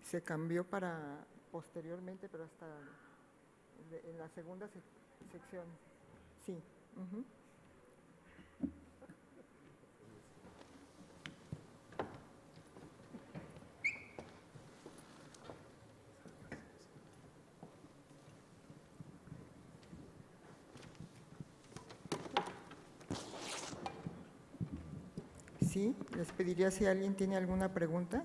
se cambió para posteriormente, pero hasta en la segunda sección. Sí. Uh-huh. Sí, les pediría si alguien tiene alguna pregunta.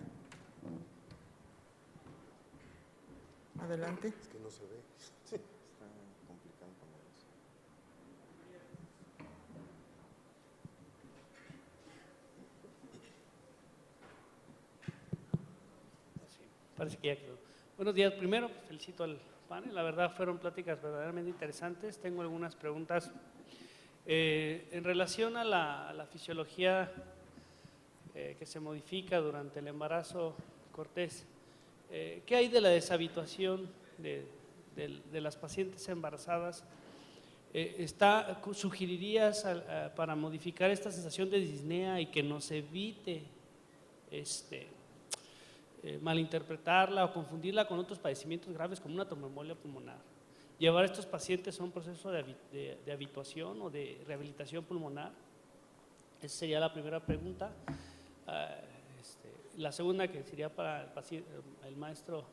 Adelante. Es que no se ve. Sí, está complicado poner eso. Sí, parece que ya quedó. Buenos días. Primero, felicito al panel. La verdad, fueron pláticas verdaderamente interesantes. Tengo algunas preguntas. En relación a la fisiología que se modifica durante el embarazo, Cortés, ¿qué hay de la deshabituación de las pacientes embarazadas? ¿Sugerirías para modificar esta sensación de disnea y que nos evite malinterpretarla o confundirla con otros padecimientos graves como una tromboembolia pulmonar? Llevar a estos pacientes a un proceso de habituación o de rehabilitación pulmonar. Esa sería la primera pregunta. La segunda, que sería para el maestro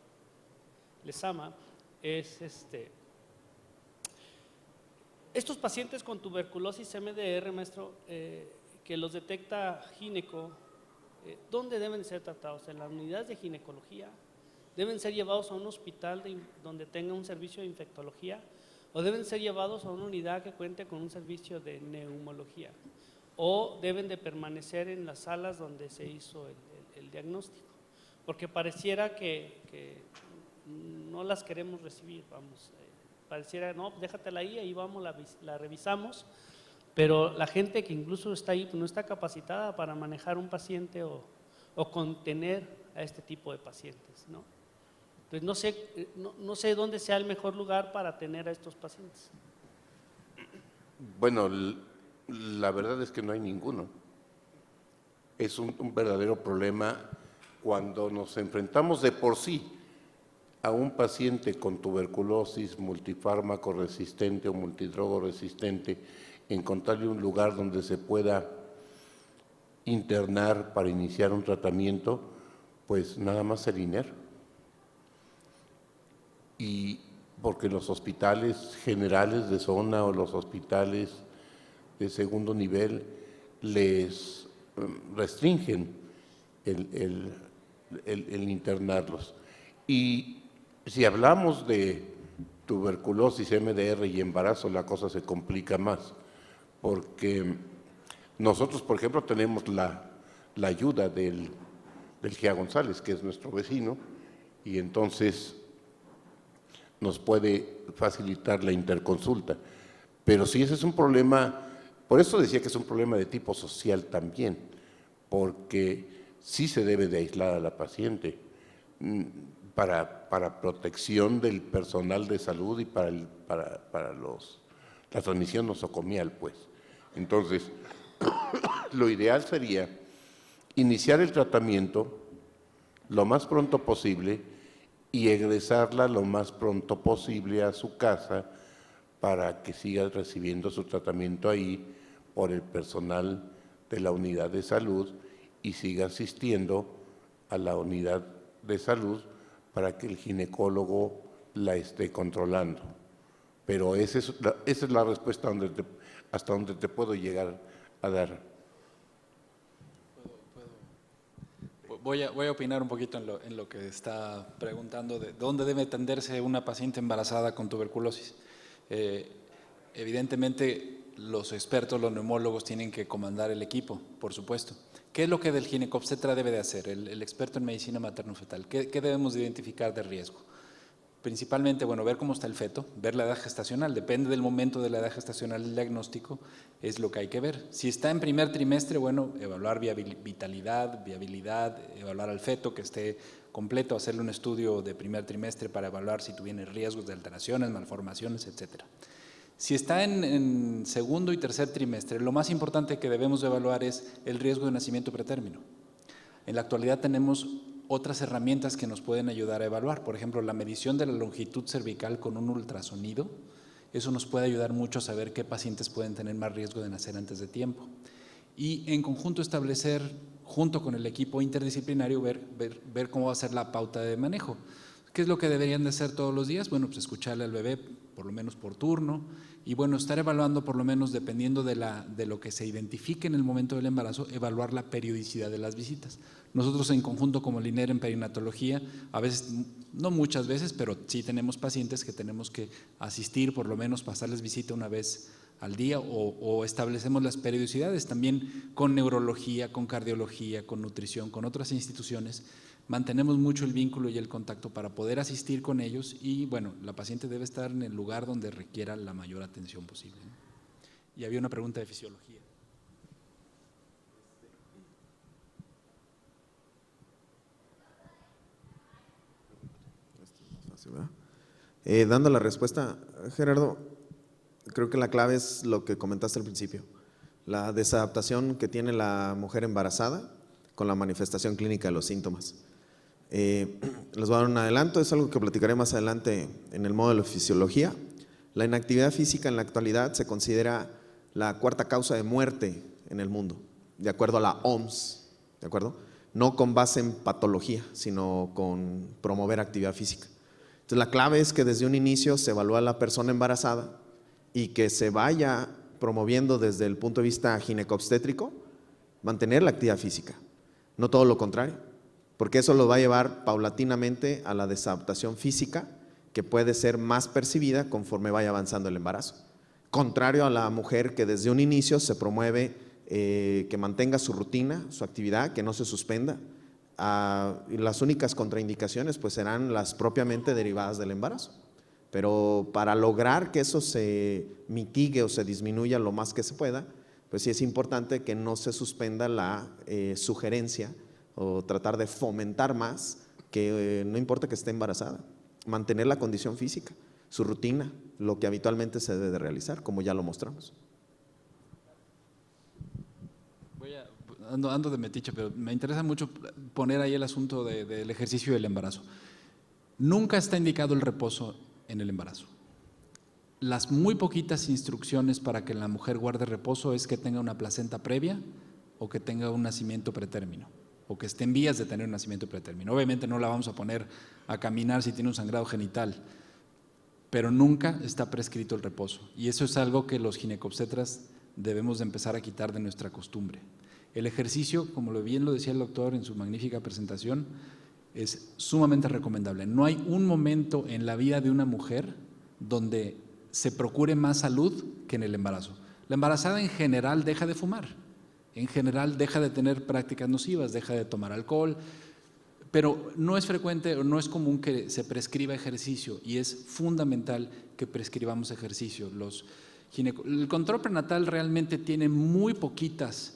Lezama, es estos pacientes con tuberculosis MDR, maestro, que los detecta gineco, ¿dónde deben ser tratados? ¿En las unidades de ginecología? ¿Deben ser llevados a un hospital donde tenga un servicio de infectología? ¿O deben ser llevados a una unidad que cuente con un servicio de neumología? ¿O deben de permanecer en las salas donde se hizo el diagnóstico? Porque pareciera que no las queremos recibir, vamos, pareciera, no, déjatela ahí vamos, la revisamos, pero la gente que incluso está ahí pues no está capacitada para manejar un paciente o contener a este tipo de pacientes, ¿no? Entonces no sé dónde sea el mejor lugar para tener a estos pacientes. Bueno, la verdad es que no hay ninguno. Es un verdadero problema cuando nos enfrentamos de por sí a un paciente con tuberculosis multifármaco resistente o multidrogo resistente, encontrarle un lugar donde se pueda internar para iniciar un tratamiento, pues nada más el INER. Y porque los hospitales generales de zona o los hospitales de segundo nivel les restringen el internarlos. Y si hablamos de tuberculosis, MDR y embarazo, la cosa se complica más, porque nosotros, por ejemplo, tenemos la ayuda del GIA González, que es nuestro vecino, y entonces nos puede facilitar la interconsulta. Pero sí, ese es un problema, por eso decía que es un problema de tipo social también, porque sí se debe de aislar a la paciente para protección del personal de salud y para la transmisión nosocomial, pues. Entonces, lo ideal sería iniciar el tratamiento lo más pronto posible y egresarla lo más pronto posible a su casa para que siga recibiendo su tratamiento ahí por el personal de la unidad de salud y siga asistiendo a la unidad de salud para que el ginecólogo la esté controlando. Pero esa es la respuesta hasta donde te puedo llegar a dar. Voy a opinar un poquito en lo que está preguntando de dónde debe atenderse una paciente embarazada con tuberculosis. Evidentemente, los expertos, los neumólogos tienen que comandar el equipo, por supuesto. ¿Qué es lo que el ginecobstetra debe de hacer, el experto en medicina materno-fetal? ¿Qué debemos de identificar de riesgo? Principalmente, bueno, ver cómo está el feto, ver la edad gestacional, depende del momento de la edad gestacional del diagnóstico, es lo que hay que ver. Si está en primer trimestre, bueno, evaluar vitalidad, viabilidad, evaluar al feto que esté completo, hacerle un estudio de primer trimestre para evaluar si tiene riesgos de alteraciones, malformaciones, etcétera. Si está en segundo y tercer trimestre, lo más importante que debemos de evaluar es el riesgo de nacimiento pretérmino. En la actualidad tenemos otras herramientas que nos pueden ayudar a evaluar. Por ejemplo, la medición de la longitud cervical con un ultrasonido, eso nos puede ayudar mucho a saber qué pacientes pueden tener más riesgo de nacer antes de tiempo. Y en conjunto establecer, junto con el equipo interdisciplinario, ver cómo va a ser la pauta de manejo. ¿Qué es lo que deberían de hacer todos los días? Bueno, pues escucharle al bebé por lo menos por turno y bueno, estar evaluando por lo menos dependiendo de lo que se identifique en el momento del embarazo, evaluar la periodicidad de las visitas. Nosotros en conjunto como INER en perinatología, a veces, no muchas veces, pero sí tenemos pacientes que tenemos que asistir, por lo menos pasarles visita una vez al día o establecemos las periodicidades también con neurología, con cardiología, con nutrición, con otras instituciones. Mantenemos mucho el vínculo y el contacto para poder asistir con ellos y bueno, la paciente debe estar en el lugar donde requiera la mayor atención posible, ¿no? Y había una pregunta de fisiología. Dando la respuesta, Gerardo, creo que la clave es lo que comentaste al principio, la desadaptación que tiene la mujer embarazada con la manifestación clínica de los síntomas. Les voy a dar un adelanto, es algo que platicaré más adelante en el módulo de fisiología. La inactividad física en la actualidad se considera la cuarta causa de muerte en el mundo, de acuerdo a la OMS, ¿de acuerdo? No con base en patología, sino con promover actividad física. Entonces la clave es que desde un inicio se evalúa a la persona embarazada y que se vaya promoviendo desde el punto de vista ginecobstétrico, mantener la actividad física, no todo lo contrario, porque eso lo va a llevar paulatinamente a la desadaptación física que puede ser más percibida conforme vaya avanzando el embarazo. Contrario a la mujer que desde un inicio se promueve que mantenga su rutina, su actividad, que no se suspenda. Y las únicas contraindicaciones pues serán las propiamente derivadas del embarazo. Pero para lograr que eso se mitigue o se disminuya lo más que se pueda, pues sí es importante que no se suspenda la sugerencia o tratar de fomentar más que no importa que esté embarazada, mantener la condición física, su rutina, lo que habitualmente se debe de realizar, como ya lo mostramos. Ando de metiche, pero me interesa mucho poner ahí el asunto del ejercicio y del embarazo. Nunca está indicado el reposo en el embarazo. Las muy poquitas instrucciones para que la mujer guarde reposo es que tenga una placenta previa o que tenga un nacimiento pretérmino o que esté en vías de tener un nacimiento pretérmino. Obviamente no la vamos a poner a caminar si tiene un sangrado genital, pero nunca está prescrito el reposo y eso es algo que los ginecobstetras debemos de empezar a quitar de nuestra costumbre. El ejercicio, como bien lo decía el doctor en su magnífica presentación, es sumamente recomendable. No hay un momento en la vida de una mujer donde se procure más salud que en el embarazo. La embarazada en general deja de fumar, en general deja de tener prácticas nocivas, deja de tomar alcohol, pero no es frecuente o no es común que se prescriba ejercicio y es fundamental que prescribamos ejercicio. El control prenatal realmente tiene muy poquitas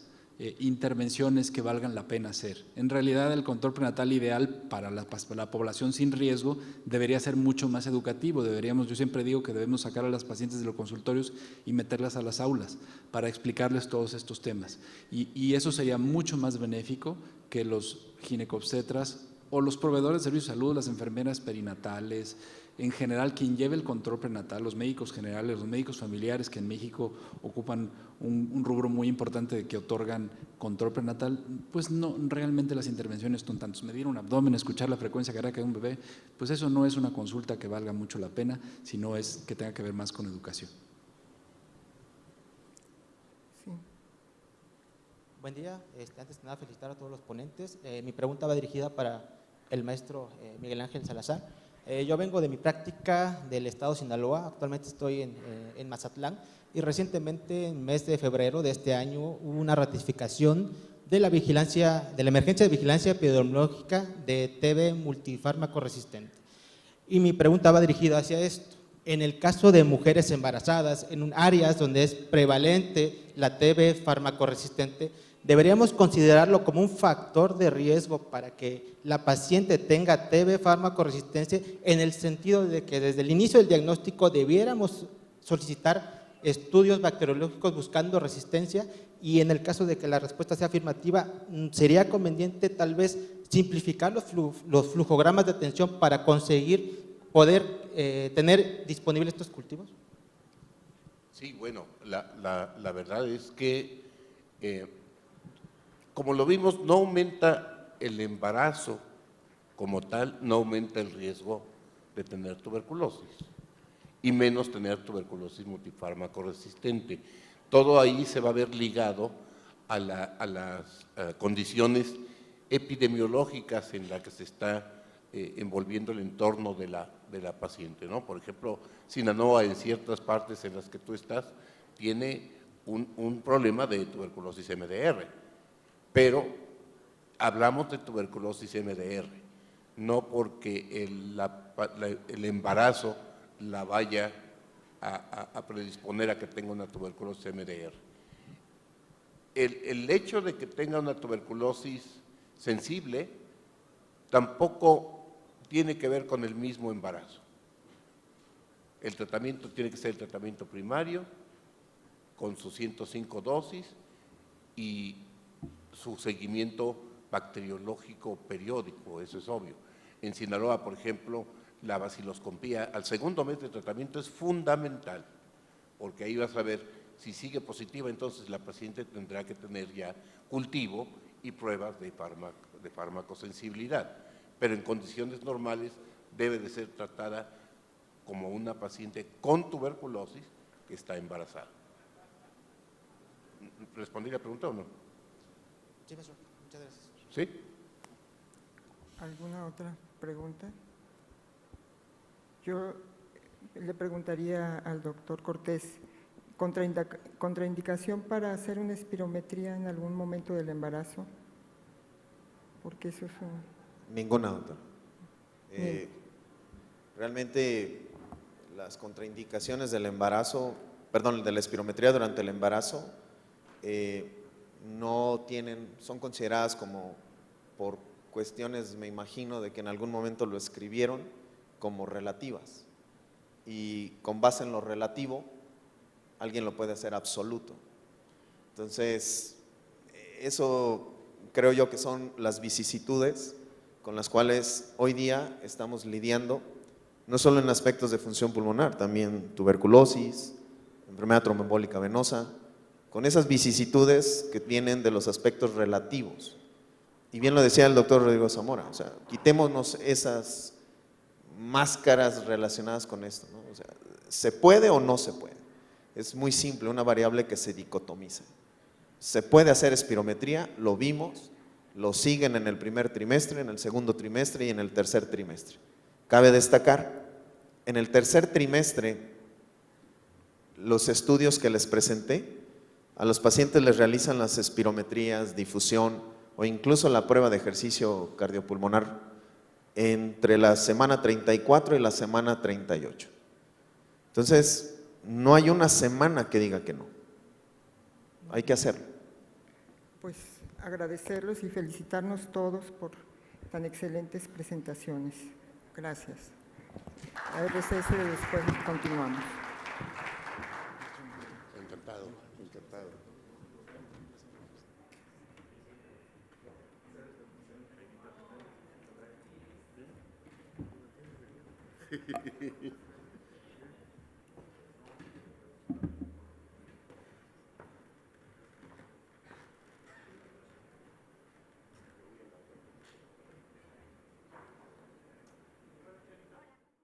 intervenciones que valgan la pena hacer. En realidad el control prenatal ideal para la población sin riesgo debería ser mucho más educativo. Yo siempre digo que debemos sacar a las pacientes de los consultorios y meterlas a las aulas para explicarles todos estos temas. Y eso sería mucho más benéfico que los ginecobstetras o los proveedores de servicios de salud, las enfermeras perinatales, en general quien lleve el control prenatal, los médicos generales, los médicos familiares que en México ocupan un rubro muy importante de que otorgan control prenatal, pues no, realmente las intervenciones son tantos. Medir un abdomen, escuchar la frecuencia cardíaca de un bebé, pues eso no es una consulta que valga mucho la pena, sino es que tenga que ver más con educación. Sí. Buen día, antes de nada felicitar a todos los ponentes. Mi pregunta va dirigida para el maestro Miguel Ángel Salazar. Yo vengo de mi práctica del estado de Sinaloa, actualmente estoy en Mazatlán y recientemente en el mes de febrero de este año hubo una ratificación de la emergencia de vigilancia epidemiológica de TB multifármaco resistente. Y mi pregunta va dirigida hacia esto. En el caso de mujeres embarazadas, en áreas donde es prevalente la TB fármaco resistente, ¿deberíamos considerarlo como un factor de riesgo para que la paciente tenga TB fármaco resistencia en el sentido de que desde el inicio del diagnóstico debiéramos solicitar estudios bacteriológicos buscando resistencia Y en el caso de que la respuesta sea afirmativa, ¿sería conveniente tal vez simplificar los flujogramas de atención para conseguir poder tener disponibles estos cultivos? Sí, bueno, la verdad es que, como lo vimos, no aumenta el embarazo como tal, no aumenta el riesgo de tener tuberculosis, y menos tener tuberculosis multifármaco resistente. Todo ahí se va a ver ligado a las condiciones epidemiológicas en las que se está envolviendo el entorno de la paciente, ¿no? Por ejemplo, Sinaloa, en ciertas partes en las que tú estás, tiene un problema de tuberculosis MDR, pero hablamos de tuberculosis MDR, no porque el embarazo la vaya a predisponer a que tenga una tuberculosis MDR. El hecho de que tenga una tuberculosis sensible tampoco tiene que ver con el mismo embarazo. El tratamiento tiene que ser el tratamiento primario, con sus 105 dosis y su seguimiento bacteriológico periódico, eso es obvio. En Sinaloa, por ejemplo, la baciloscopía al segundo mes de tratamiento es fundamental, porque ahí vas a ver si sigue positiva, entonces la paciente tendrá que tener ya cultivo y pruebas de farmacosensibilidad, pero en condiciones normales debe de ser tratada como una paciente con tuberculosis que está embarazada. ¿Respondí la pregunta o no? Sí, maestro. Muchas gracias. ¿Sí? ¿Alguna otra pregunta? Yo le preguntaría al doctor Cortés, ¿contraindicación para hacer una espirometría en algún momento del embarazo? Porque eso es un… Ninguna, doctor. Bien. Realmente las contraindicaciones del embarazo, perdón, de la espirometría durante el embarazo, no tienen, son consideradas como por cuestiones, me imagino, de que en algún momento lo escribieron como relativas. Y con base en lo relativo, alguien lo puede hacer absoluto. Entonces, eso creo yo que son las vicisitudes con las cuales hoy día estamos lidiando, no solo en aspectos de función pulmonar, también tuberculosis, enfermedad tromboembólica venosa, con esas vicisitudes que vienen de los aspectos relativos. Y bien lo decía el doctor Rodrigo Zamora, o sea, quitémonos esas máscaras relacionadas con esto, ¿no? O sea, ¿se puede o no se puede? Es muy simple, una variable que se dicotomiza. Se puede hacer espirometría, lo vimos, lo siguen en el primer trimestre, en el segundo trimestre y en el tercer trimestre. Cabe destacar, en el tercer trimestre, los estudios que les presenté, a los pacientes les realizan las espirometrías, difusión o incluso la prueba de ejercicio cardiopulmonar entre la semana 34 y la semana 38. Entonces, no hay una semana que diga que no. Hay que hacerlo. Pues agradecerlos y felicitarnos todos por tan excelentes presentaciones. Gracias. Hay receso y después continuamos. Encantado, encantado.